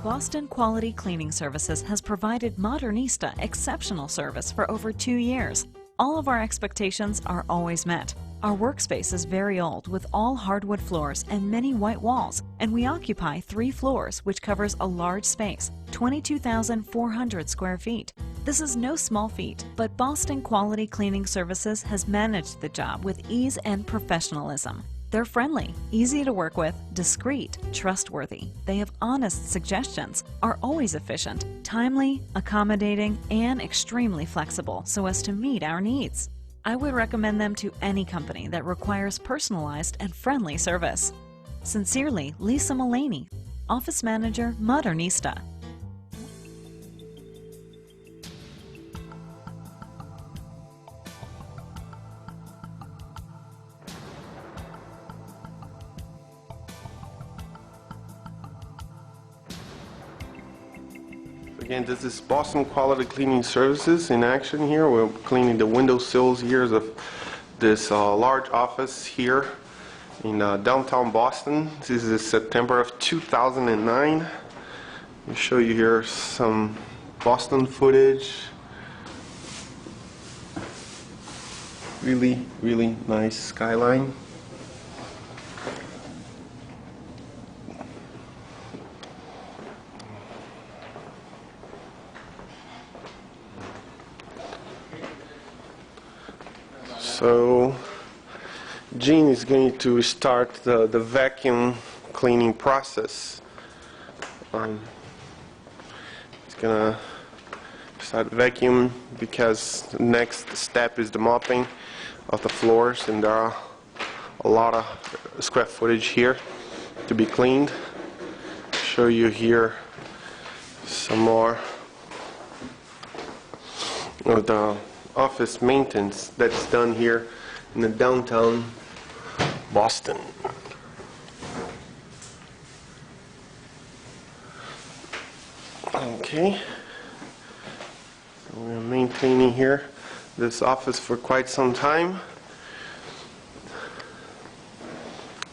Boston Quality Cleaning Services has provided Modernista exceptional service for over 2 years. All of our expectations are always met. Our workspace is very old with all hardwood floors and many white walls, and we occupy 3 floors, which covers a large space, 22,400 square feet. This is no small feat, but Boston Quality Cleaning Services has managed the job with ease and professionalism. They're friendly, easy to work with, discreet, trustworthy. They have honest suggestions, are always efficient, timely, accommodating, and extremely flexible so as to meet our needs. I would recommend them to any company that requires personalized and friendly service. Sincerely, Lisa Mullaney, Office Manager, Modernista. Again, this is Boston Quality Cleaning Services in action here. We're cleaning the window sills here of this large office here in downtown Boston. This is September of 2009. Let me show you here some Boston footage. Really, really nice skyline. So Gene is going to start the vacuum cleaning process. He's gonna start vacuum because the next step is the mopping of the floors, and there are a lot of square footage here to be cleaned. Show you here some more of the office maintenance that's done here in the downtown Boston. Okay, so we're maintaining here this office for quite some time,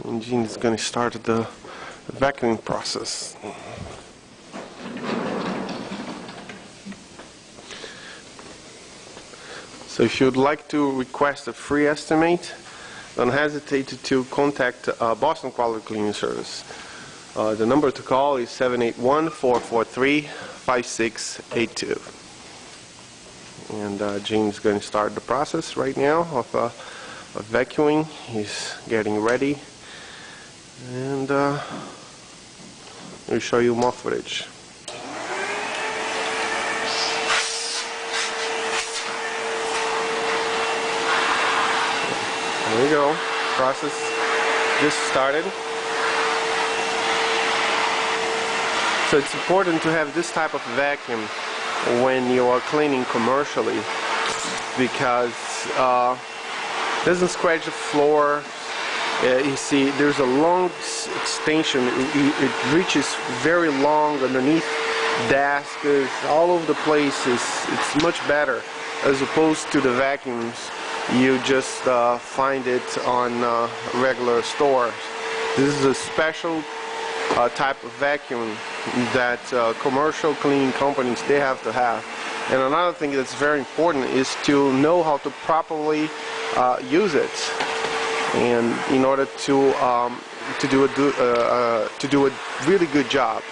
and Gene is going to start the vacuuming process. So if you'd like to request a free estimate, don't hesitate to contact Boston Quality Cleaning Service. The number to call is 781-443-5682. And James is going to start the process right now of vacuuming. He's getting ready, and we'll show you more footage. There we go. Process just started. So it's important to have this type of vacuum when you are cleaning commercially, because it doesn't scratch the floor. You see, there's a long extension. It reaches very long underneath desks, all over the place. It's much better as opposed to the vacuums you just find it on regular stores. This is a special type of vacuum that commercial cleaning companies, they have to have. And another thing that's very important is to know how to properly use it, and in order to do a really good job.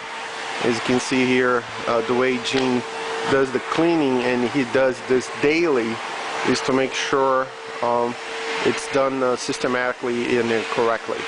As you can see here, the way Gene does the cleaning, and he does this daily, is to make sure it's done systematically and correctly.